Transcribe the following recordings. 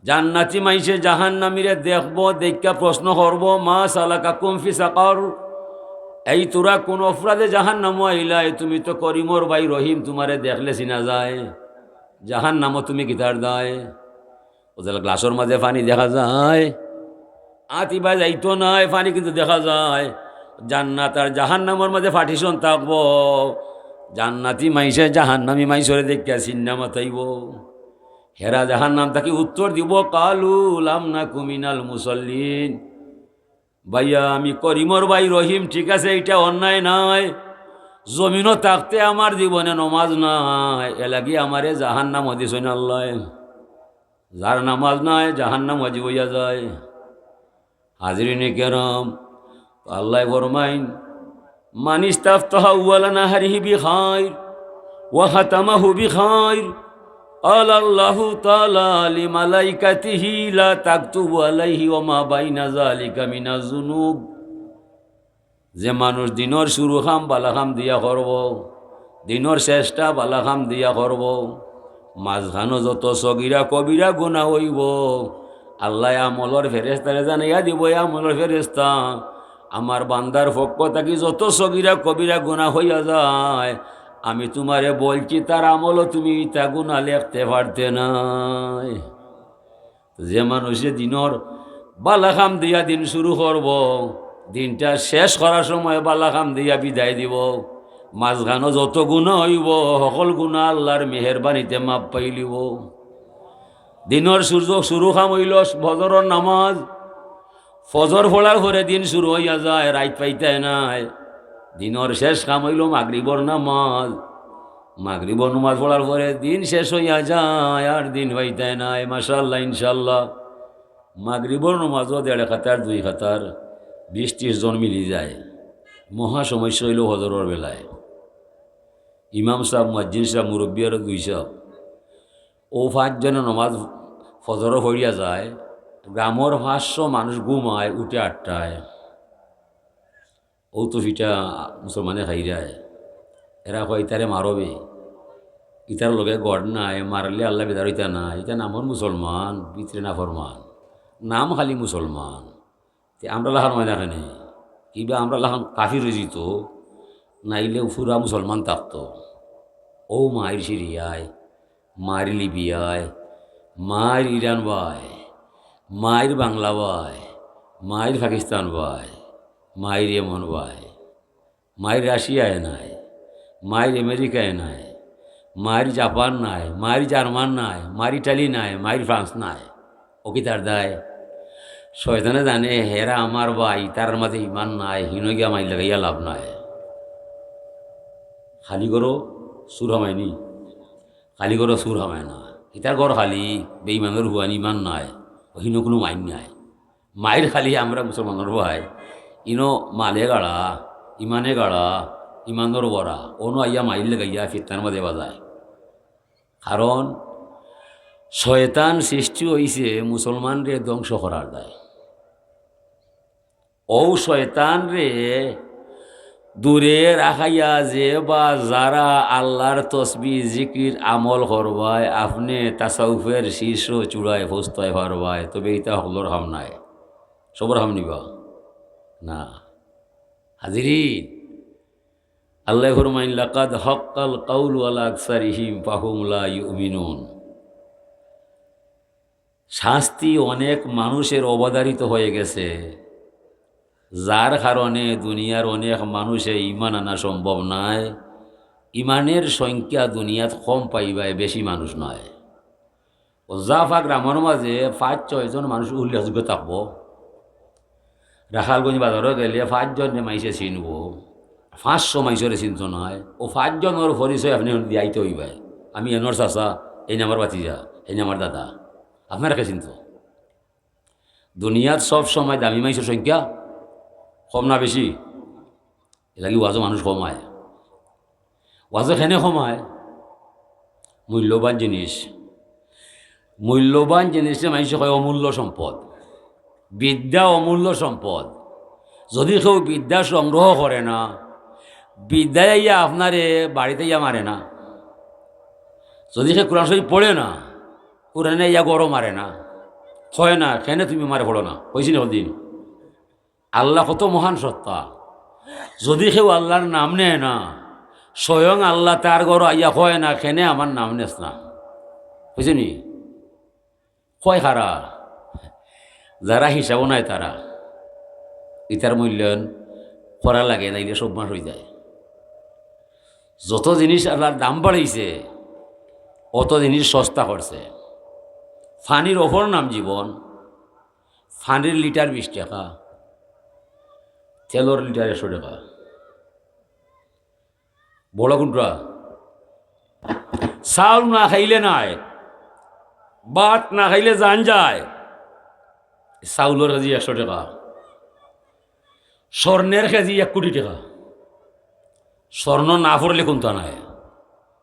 জান্নাতি মাইসে জাহান্নামীরে দেখব, দেখা প্রশ্ন করব, মা সালাকাকুম ফি সাকার, এই তোরা কোন অপরাধে জাহান্নাম আইলাই? তুমি তো করিমর ভাই রহিম, তোমারে দেখলে চিনা যায়, জাহান্নাম তুমি গীতার দায়। ওদের গ্লাসের মাঝে পানি দেখা যায়, আতিবা যাইতো নাই পানি কিন্তু দেখা যায়। জান্নাত আর জাহান্নামের মাঝে পার্টিশন থাকবো, জান্নাতি মাইসে জাহান্নামী মাইসরে দেখিয়া চিন্না মাতাইব। হেরা জাহান্নাম তাকে উত্তর দিব, কালু লাম নাকু মিনাল মুসল্লিন, ভাইয়া আমি করিমর ভাই রহিম, ঠিক আছে এটা অন্যায় নাই, জমিনও থাকতে আমার জীবনে নমাজ নাই, এলাগি আমারে জাহান্নাম দিছেন আল্লাহ। যার নামাজ নাই জাহান্নাম হাজি হইয়া যায়। হাজরিনে কেরাম, আল্লাহ ফরমাইন, মান ইস্তাফতাহা আউয়ালা নাহারিহি বিখাইর ওয়া খাতামাহু বিখাইর, قال الله تعالى لملائكته لا تكتبوا عليه وما بين ذلك من الذنوب। যে মানুষ দিনর শুরু খাম বালাখাম দিয়া করব, দিনর শেষটা বালাখাম দিয়া করব, মাঝখানো যত সগিরা কবিরা গুনাহ হইব, আল্লাহ আমলর ফেরেস্তারে জানাইয়া দিব, আমলর ফেরেস্তা আমার বান্দার পক্ষ থাকি যত সগিরা কবিরা গুনাহ হইয়া যায়, আমি তোমারে বলছি তার আমলও তুমি তা গুনাহ লিখতে পারতে নাই। যে মানুষে দিনর বালাখাম দিয়া দিন শুরু করব, দিনটা শেষ করার সময় বালাখাম দিয়া বিদায় দিব, মাঝখানো যত গুনাহ হইব সকল গুনাহ আল্লাহর মেহেরবানিতে মাপ পাইলিব। দিনর সূর্য শুরু খাম হইল ফজরের নামাজ, ফজর ফোলার পরে দিন শুরু হইয়া যায়, রাত পাইতে নাই। দিনর শেষ কাম হইল মাগরিবর নামাজ, মাগরিবর নামাজ পড়ার পরে দিন শেষ হইয়া যায়, আর দিন পাইতে নাই। মাশাআল্লাহ ইনশাআল্লাহ মাগরিবর নামাজও 1.5 খাতার 2 খাতার 20-30 জন মিলি যায়। মহা সমস্যা হইল হজরের বেলায়, ইমাম সাহেব, মুয়াজ্জিন সাহেব, মুরব্বী আর 2 সাহেব, ও 5 জনের নমাজ ফজরও হইয়া যায়। গ্রামের 500 মানুষ ঘুমায়, উঠে 8টায়, ও তো ফিটা মুসলমানে খাই যায়। এরা কয় ইতারে মারবে, ইতার লগে গড় নাই, মারলে আল্লাহ বেদার হইতা নাই, এটা নামর মুসলমান, ভিতরে না ফরমান, নাম খালি মুসলমান। আমরা লাহান হয় না এখানে, কিবা আমরা লাহান কাফির যেত, নাইলে পুরা মুসলমান থাকতো। ও মায়ের সিরিয়ায়, মায়ের লিবিয়ায়, মায়ের ইরান ভাই, মায়ের বাংলা ভাই, মায়ের পাকিস্তান ভাই, মায়ের ইয়েমন ভাই, মায়ের রাশিয়ায় নাই, মায়ের আমেরিকায় নাই, মায়ের জাপান নাই, মায়ের জার্মান নাই, মায়ের ইটালি নাই, মায়ের ফ্রান্স নাই। ও কি তার দায়? শয়তানে জানে হেরা আমার ভাই, তার মাঝে ইমান নাই, হিনগিয়া মাই লাগাইয়া লাভ নাই। খালি করো সুর হামায়নি, খালি করো সুর হামায় না, ইতার ঘর খালি বেঈমানের হুয়ানি, ইমান নাই, হিনো কোনো মাইন নাই। মায়ের খালি আমরা মুসলমানের ভাই, ইনো মালে গাড়া, ইমানে গাড়া, ইমানর বড়া, অনো আইয়া মাইল লাগাইয়া ফিরতার মাঝে বাজায়। কারণ শয়তান সৃষ্টি হইছে মুসলমানরে ধ্বংস করার দায়। ও শয়তান রে দূরে রাখাইয়া যে বা যারা আল্লাহর তসবি জিকির আমল করবায়, আপনি তাসাউফের শীর্ষ চূড়ায় পৌঁছতে পারবায়, তবে এটা হলর হাম নাই, সবর হাম নিবা না। হাজিরিন, আল্লাহ ফরমাইন, লাকাদ হাক্কাল কাউলু আলা আকসারিহিম ফাহুম লা ইউমিনুন। শাস্তি অনেক মানুষের অবধারিত হয়ে গেছে, যার কারণে দুনিয়ার অনেক মানুষে ইমান আনা সম্ভব নয়। ইমানের সংখ্যা দুনিয়াত কম পাইবায়, বেশি মানুষ নয়। জাফা গ্রামের মাঝে 5-6 জন মানুষ উল্লেখযোগ্য থাকবো। রাখালগঞ্জ বাজারও গেলে 5 জন মাইসে চিনব, 500 মাইসরে চিনত নয়। ও 5 জনের পরিচয় আপনি দিয়াইতে হইবাই, আমি এনর চাচা, এই নামার বাতিজা, এই নামার দাদা, আপনারা কে চিনত? দুনিয়াত সব সময় দামি মাইসের সংখ্যা কম না বেশি? এলাকি ওয়াজও মানুষ কমায়, ওয়াজও খেনে কমায়। মূল্যবান জিনিস, মূল্যবান জিনিসে মানুষ কয় অমূল্য সম্পদ। বিদ্যা অমূল্য সম্পদ। যদি কেউ বিদ্যা সংগ্রহ করে না, বিদ্যায় ইয়া আপনারে বাড়িতে ইয়া মারে না। যদি সে কোরআন শরীফ পড়ে না, কোরআনে ইয়া গরম মারে না। হয় না কেন তুমি মারে পড়ো না হয়েছি না দিন আল্লাহ কত মহান সত্তা যদি কেউ আল্লাহর নাম নেয় না স্বয়ং আল্লাহ তার ঘর আইয়া হয় না কেনে আমার নাম নেস না বুঝিনি কয় খারা যারা হিসাবও নাই তারা ইটার মূল্যায়ন করা লাগে নাইলে সব মাস হয়ে যায় যত জিনিস আল্লাহর দাম বাড়াইছে অত জিনিস সস্তা করছে ফানির অপর নাম জীবন ফানির লিটার 20 টাকা তেলর লিটার 100 টাকা বড় কোনটা চাউল না খাইলে নাই বাট না খাইলে জান যায় চাউলের কেজি 100 টাকা স্বর্ণের কেজি 1 কোটি টাকা স্বর্ণ না পড়লে কোনটা নাই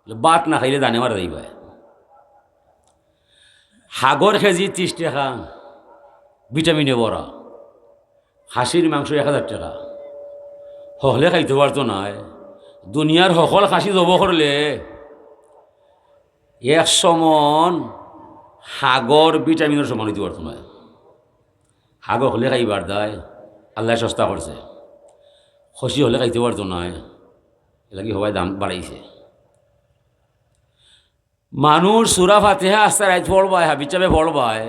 বাট না খাইলে জানে মারা যাইবা হাগর কেজি 30 টাকা ভিটামিনে ভরা খাসির মাংস 1000 টাকা হলে খাইতে পারতো নাই দুনিয়ার সকল খাসি জব করলে 100 মন হাগর ভিটামিনের সমান হইতে পারতো না হাগর হলে খাইবার দেয় আল্লাহ সস্তা করছে খসি হলে খাইতে পারতো না এলাকি সবাই দাম বাড়াইছে মানুষ সুরা ফাতেহা আস্তে রাইত পড়বায় হাবি চাপে পড়বায়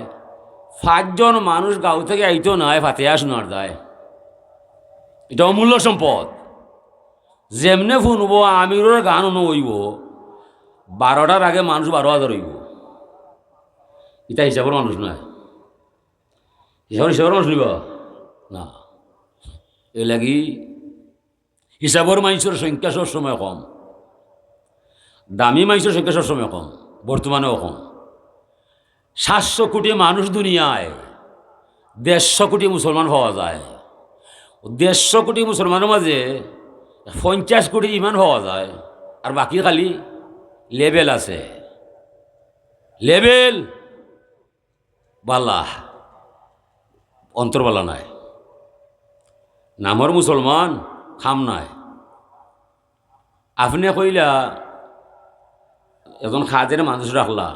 5 জন মানুষ গাঁও থেকে আইতো নয় ফাতেহা শোনার দেয় এটা অমূল্য সম্পদ যেমনে শুনবো আমিরের গান হইব 12টার আগে মানুষ 12,000 হইব এটা হিসাবের মানুষ নয় হিসাবের মানুষ নিব না এ লাগি হিসাবের মানুষের সংখ্যা সবসময় কম দামি মানুষের সংখ্যা সবসময় কম বর্তমানেও কম 700 কোটি মানুষ দুনিয়ায় 150 কোটি মুসলমান পাওয়া যায় 150 কোটি মুসলমানের মাঝে 50 কোটি ইমান পাওয়া যায় আর বাকি খালি লেবেল আছে লেবেল বালা অন্তরবালা নাই নামর মুসলমান খাম নাই আপনি কইলা এখন খাদের মানুষ রাখলা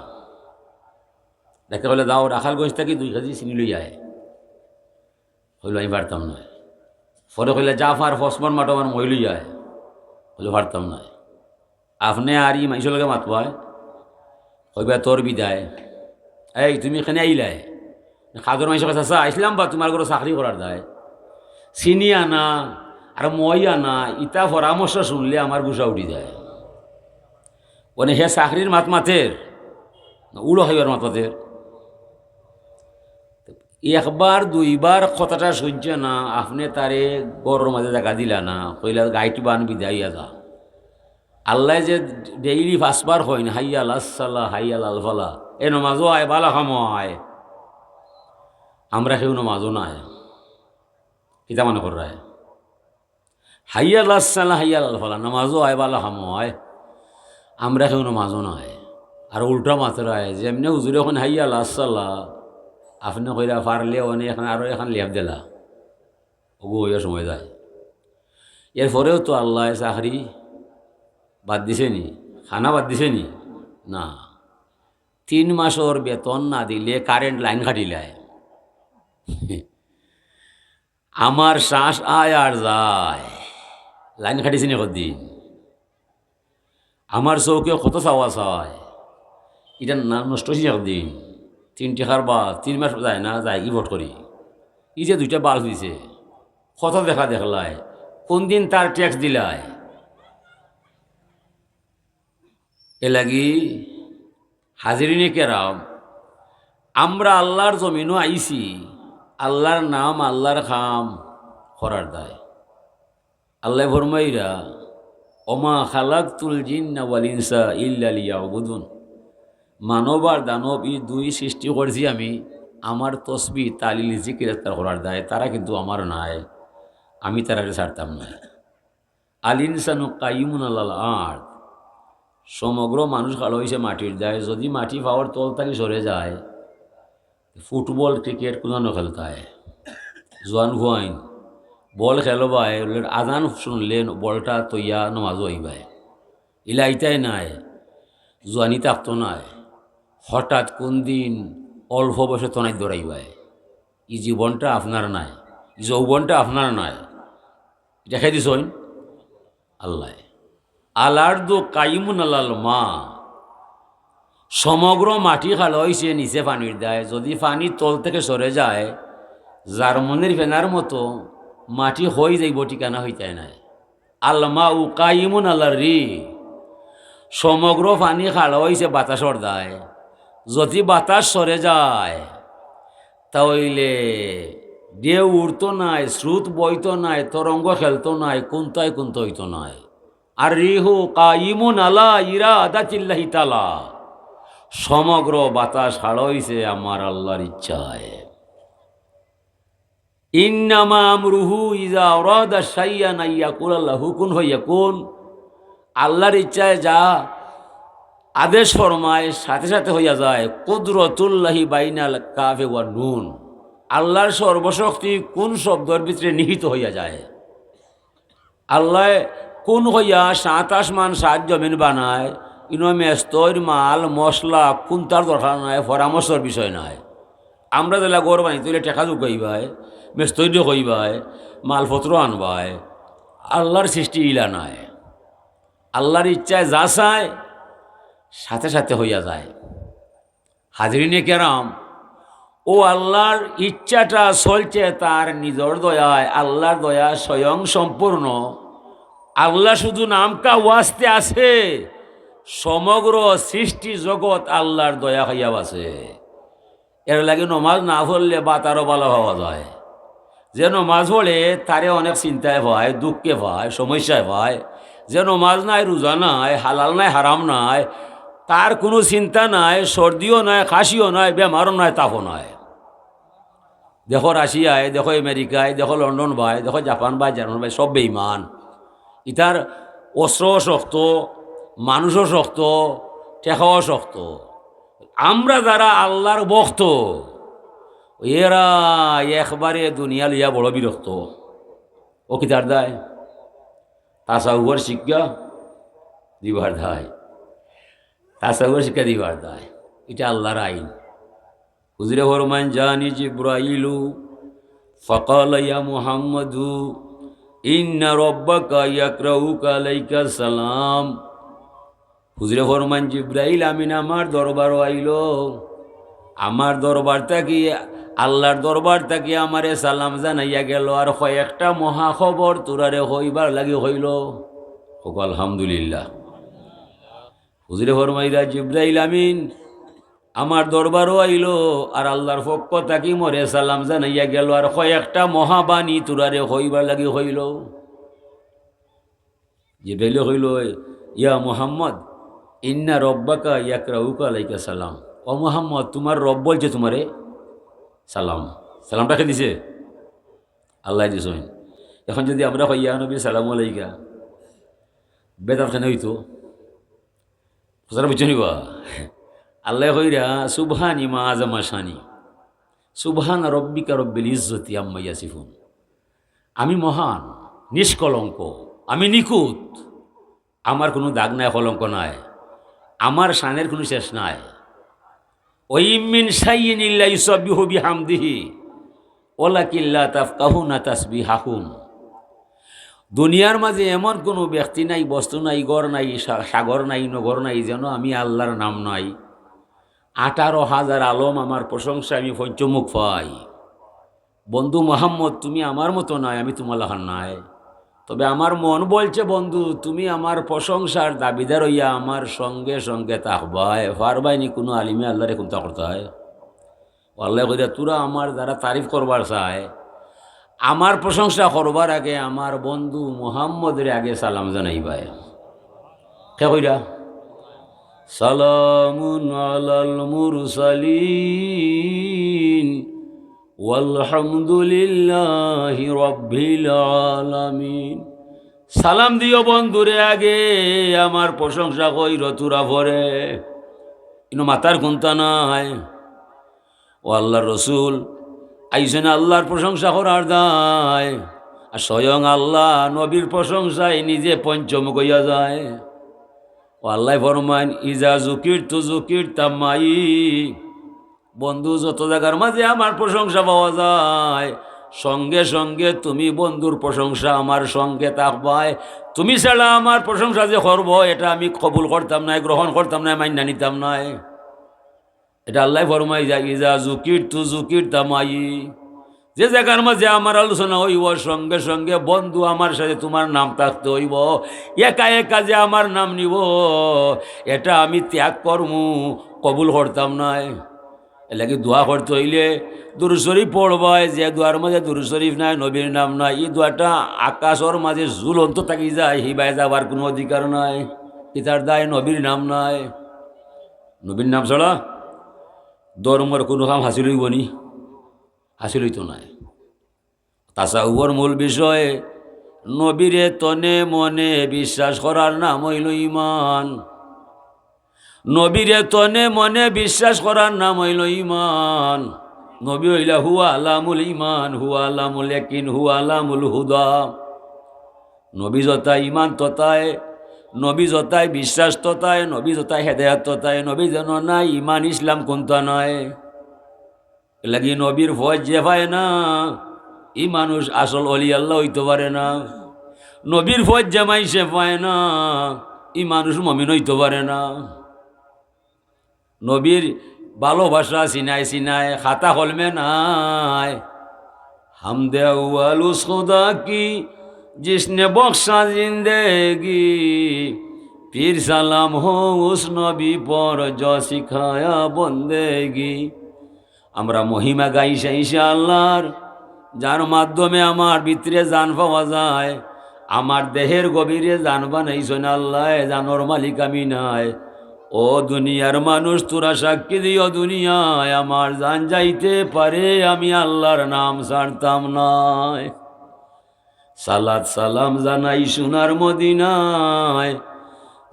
দেখতে কইলে দাও রাখাল গঞ্জ থেকে 2 কেজি চিনি লই যায় হইল আমি পারতাম না পরে কইলে জাফার ফসমান মাটোমান মই লই যায় হইলে পারতাম না আপনি আর ই মাইসের লগে মাতবায় কইবা তোর বিদায় এই তুমি এখানে আইলাই খাদর মাইসের কাছে আসা আইসলাম বা তোমার ঘরে চাকরি করার দায় চিনি আনা আর মই আনা ইটা পরামর্শ শুনলে আমার গুসা উঠি যায় মানে হে চাকরির মাত মাতের উড়ো হইবার মাত মাতের 1 বার 2 বার কথাটা শুনছে না আপনি তারে গরুর মাঝে দেখা দিলা না কইলা গাইটি বান বিদাইয়া যা আল্লাহ যে ডেইলি 5 বার হয় না হাইয়াল আসসালাহ হাইয়াল আলফালা এ নমাজও আয় বালা খামো আয় আমরা কেউ নমাজও না আয় কিতা মনে কর রায় হাইয়াল আসসালাহ হাইয়াল আলফালা নমাজও আয় বালা খামো আয় আমরা কেউ নমাজও না আয় আর উল্টা মাত্রায় যেমনি হুজুরে এখন হাইয়াল আসসালাহ আপনি কইরা পারলে অনেক এখন আরও এখন লেপ দিলা ওগু হইয়া সময় যায় এরপরেও তো আল্লাহ চাকরি বাদ দিছে নি খানা বাদ দিছে নি না 3 মাসের বেতন না দিলে কারেন্ট লাইন কাটিলায় আমার শ্বাস আয় আর যায় লাইন কাটিছে নি কদিন আমার চৌকে কত চাওয়া চায় এটা না নষ্ট হয়েছে একদিন 3 টাকার বা 3 মাস যায় না যায় কি ভোট করি ই যে 2টা বাল্ব দিছে কত দেখা দেখলায় কোন দিন তার ট্যাক্স দিলায় এ লাগি হাজিরিনে কেরাম আমরা আল্লাহর জমিনও আইছি আল্লাহর নাম আল্লাহর খাম করার দায় আল্লাহ ফরমাইরা ওমা খালাকতুল জিন্না ওয়াল ইনসা ইল্লা লিয়াবুদুন মানব আর দানব এই 2 সৃষ্টি করছি আমি আমার তসবিহ তালিল জিকির করার দায় তারা কিন্তু আমার নাই আমি তারা ছাড়তাম না আল ইনসানু কাইমুন আলাল আরদ সমগ্র মানুষ ভালো হয়েছে মাটির দায় যদি মাটি পাওয়ার তল তাকে সরে যায় ফুটবল ক্রিকেট কোনো খেলতে হয় জোয়ান ভুয়াইন বল খেলবায় আজান শুনলে বলটা তৈয়া নমাজও হইবায় ইলা ইটাই নাই জোয়ানি থাকতো নাই হঠাৎ কোন দিন অল্প বয়সে তনাই দৌড়াইবায়, এই জীবনটা আপনার নাই, এই যৌবনটা আপনার নাই, এটা খাই দিস আল্লাহ। আলার দো কাইমুন আলাল মা, সমগ্র মাটি খাল হয়েছে নিচে পানির দেয়, যদি পানি তল থেকে সরে যায় জার্মনির ফেনার মতো মাটি হয়ে যাইব, ঠিকানা হইতে নাই। আলমা উ কাইমুন আল্লাহ রি, সমগ্র পানি খাল হয়েছে বাতাসর দায়, যদি বাতাস সরে যায় তাহলে ঢেউ উড়তো নাই, স্রোত বইতো নাই, তরঙ্গ খেলতো নাই, কুন্তায় কুন্ত হইতো নাই। আর রিহু কাইমুন আলা ইরাদাতিল্লাহি তাআলা, সমগ্র বাতাস হাড়ইছে আমার আল্লাহর ইচ্ছায়। ইন্নামা আমরুহু ইযা আরাদা শাইআন আইয়াকুলা লাহু কুন ফায়াকুন, আল্লাহর ইচ্ছায় যা আদেশ ফরমায় সাথে সাথে হইয়া যায়। কুদরতুল্লাহি বাইনাল কাফে ওয়া নুন, আল্লাহর সর্বশক্তি কোন শব্দের ভিতরে নিহিত হইয়া যায়। আল্লাহ কোন হইয়া ৭ আসমান ৭ জমিন বানায়, ইনো মেস্তর মাল মশলা কোন তার দরকার নাই, পরামর্শের বিষয় নাই। আমরা যেলা গড় বানি তুলে টেকা জুগাইবাই, মেস্তৈর্য কইবাই, মালপত্র আনবাই, আল্লাহর সৃষ্টি ইলা নাই। আল্লাহর ইচ্ছায় যা চায় সাথে সাথে হইয়া যায়। হাজরিনে কেরাম, ও আল্লাহর ইচ্ছাটা চলছে তার নিজের দয়ায়, আল্লাহর দয়া স্বয়ং সম্পূর্ণ। আল্লাহ শুধু নামকা ওয়াস্তে আছে, সমগ্র সৃষ্টি জগৎ আল্লাহর দয়া হইয়া আছে। এর লাগে নমাজ না পড়লে বাতারও ভালো হওয়া যায়। যে নমাজ পড়ে তারে অনেক চিন্তায় পায়, দুঃখে পায়, সমস্যায় পায়। যে নমাজ নাই, রোজা নাই, হালাল নাই, হারাম নাই, তার কোনো চিন্তা নাই, সর্দিও নাই, কাশিও নাই, বেমারও নাই, তাপও নাই। দেখো রাশিয়ায়, দেখো আমেরিকায়, দেখো লন্ডন ভাই, দেখো জাপান ভাই, জার্মান ভাই, সব বেঈমান। ইতার অস্ত্রও শক্ত, মানুষও শক্ত, টেকাও শক্ত। আমরা যারা আল্লাহর ভক্ত, এরা একবারে দুনিয়া লিয়া বড় বিরক্ত। ও কি তার দায়? তাসাউর শিক্ষা দিবার দায়, তাসাউর শিক্ষা দিবার দায়, এটা আল্লাহর আইন। হুজুরে ফরমান জানি জিব্রাইলু ফাকালা ইয়া মুহাম্মাদু ইন্না রাব্বাকা ইয়াকরাউকা আলাইকা সালাম। হুজুরে ফরমান জিব্রাইল আমিন আমার দরবারও আইলো, আমার দরবার থাকি আল্লাহর দরবার থাকি আমারে সালাম জানাইয়া গেল, আর কয়েকটা মহা খবর তোরারে হইবার লাগি হইল। হোক আলহামদুলিল্লাহ। হুজুরে ফরমাইরা জিব্রাইল আমিন আমার দরবারও আইলো, আর আল্লাহর পক্ষ থাকি মরে সালাম জানাইয়া গেল, আর কয়েকটা মহাবাণী তোরারে হইবার লাগি হইল। জিব্রাইল হইল, ইয়া মুহাম্মদ ইন্না রব্বাকা ইয়াকরাউকা আলাইকা সালাম। ও মুহাম্মদ, তোমার রব বলছে তোমারে সালাম। সালামটাকে দিছে আল্লাহ দিছেন। এখন যদি আমরা কই ইয়া নবী সালাম আলাইকা, বেদাত কেন হইতো? বুঝতে নিবা? আল্লাহ কইরা সুবহানি মা আযমা শানি, সুবহান রব্বিকা রব্বিল ইজ্জতি আম্মা ইয়াসিফুন। আমি মহান, নিষ্কলঙ্ক, আমি নিখুঁত, আমার কোনো দাগ নাই, কলঙ্ক নাই, আমার শানের কোনো শেষ নাই। ওয়াইমিন শাইইন ইল্লা ইউসাব্বিহু বিহামদিহি ওয়ালাকিন লা তাফকাহুনা তাসবিহাহুম। দুনিয়ার মাঝে এমন কোনো ব্যক্তি নাই, বস্তু নাই, গড় নাই, সাগর নাই, নগর নাই যেন আমি আল্লাহর নাম নাই। 18,000 আলম আমার প্রশংসা আমি পঞ্চমুখ পাই। বন্ধু মোহাম্মদ, তুমি আমার মতো নাই, আমি তোমার লাহার নাই। তবে আমার মন বলছে বন্ধু তুমি আমার প্রশংসার দাবিদার হইয়া আমার সঙ্গে সঙ্গে তাকবায় পারবাইনি। কোনো আলিমে আল্লাহরে কোনটা করতে হয়? আল্লাহ কইরা তোরা আমার দ্বারা তারিফ করবার চায়, আমার প্রশংসা করবার আগে আমার বন্ধু মুহাম্মদের আগে সালাম জানাইবায়। কে কইরা? সালামুন আলাল মুরসালিন ওয়ালহামদুলিল্লাহি রাব্বিল আলামিন। সালাম দিও বন্ধুরে আগে, আমার প্রশংসা কইর তোরা পরে। ইনো মাতার গুনতা নাই। ও আল্লাহর রসুল আইসেন আল্লাহর প্রশংসা করার দায়, আর স্বয়ং আল্লাহ নবীর প্রশংসায় নিজে পঞ্চমুখ হইয়া যায়। ও আল্লাহ ফরমান ইজা জুকির তু জুকির তামাই, বন্ধু যত জায়গার মাঝে আমার প্রশংসা পাওয়া যায়, সঙ্গে সঙ্গে তুমি বন্ধুর প্রশংসা আমার সঙ্গে থাকবায়। তুমি ছাড়া আমার প্রশংসা যে করব এটা আমি কবুল করতাম না, গ্রহণ করতাম না, মাইনা নিতাম না। এটা আল্লাহ ফরমাই যায়, ইজা জুকির তু জুকির তামাই। যে জায়গার মাঝে আমার আলোচনা হইব সঙ্গে সঙ্গে বন্ধু আমার সাথে তোমার নাম থাকতে হইব। একা একা যে আমার নাম নিব এটা আমি ত্যাগ করমু, কবুল করতাম না। এলাকি দোয়া করতে হইলে দুরূদ শরীফ পড়বায়, যে দোয়ার মাঝে দুরূদ শরীফ নাই, নবীর নাম নাই, এই দোয়াটা আকাশর মাঝে ঝুলন্ত থাকি যায়, হিবাই যাবার কোনো অধিকার নাই। ইতার দায় নবীর নাম নাই। নবীর নাম ছাড়া ধর্মের কোনো কাম হাসিল হইব নি? হাসিল হইতো নাই। তাসাউর মূল বিষয় নবীরে তনে মনে বিশ্বাস করার নাম হইল ঈমান। নবীরে তনে মনে বিশ্বাস করার নাম হইল ঈমান। নবী হইলা হুয়া আলামুল ঈমান, হুয়া আলামুল ইয়াকিন, হুয়া আলামুল হুদা। নবী যতায় ঈমান ততায়, নবী যতায় বিশ্বাস ততায়, নবী যতায় হেদায়াত ততায়। নবী যেন নাই ঈমান ইসলাম কোনটা নয়। লাগি নবীর ভয় যে পায় না ই মানুষ আসল অলি আল্লাহ হইতে পারে না। নবীর ভয় জামাই সে পায় না ই মানুষ মমিন হইতে পারে না। নবীর ভালোবাসা চিনায় চিনায় খাতা কলমে নাই। হামদে আউয়াল উস খুদা কি जिसने बख्शा जिंदगी, पीर सलाम हो उस नबी पर जो सिखाया बंदेगी। আমরা মহিমা গাইছে ইনশাআল্লাহর, যার মাধ্যমে আমার ভিতরে জান পাওয়া যায়। আমার দেহের গভীরে জান বানাইছেন আল্লাহ, জানোর মালিক আমি নাই। ও দুনিয়ার মানুষ তোরা সাক্ষী দিও, দুনিয়ায় আমার জান যাইতে পারে, আমি আল্লাহর নাম ছাড়তাম নাই। সালাত সালাম জানাই সোনার মদিনায়,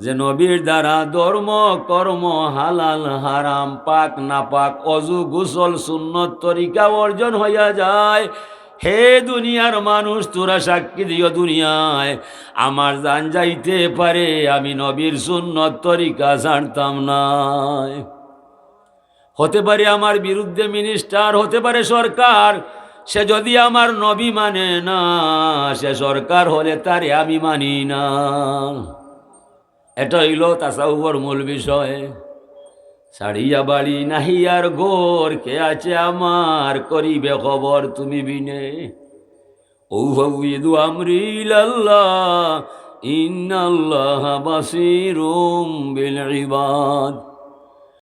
যে নবীর দ্বারা ধর্ম কর্ম হালাল হারাম পাক না পাক অজু গোসল সুন্নত তরিকা অর্জন হইয়া যায়। হে দুনিয়ার মানুষ তোরা সাক্ষী দিও, দুনিয়ায় আমার জান যাইতে পারে, আমি নবীর সুন্নত তরিকা জানতাম না। হতে পারে আমার বিরুদ্ধে মিনিস্টার, হতে পারে সরকার, সে যদি আমার নবী মানে না, সে সরকার হলে তারে আমি মানি না। এটা হইল তাসাউফর মূল বিষয়। ছাড়িয়া বাড়ি নাহিয়ার গোর, কে আছে আমার করিবে খবর তুমি বিনে। উফাউযিদু আমরি ইলাল্লাহ, ইন্নাল্লাহা বাসীরুম বিল ইবাদ।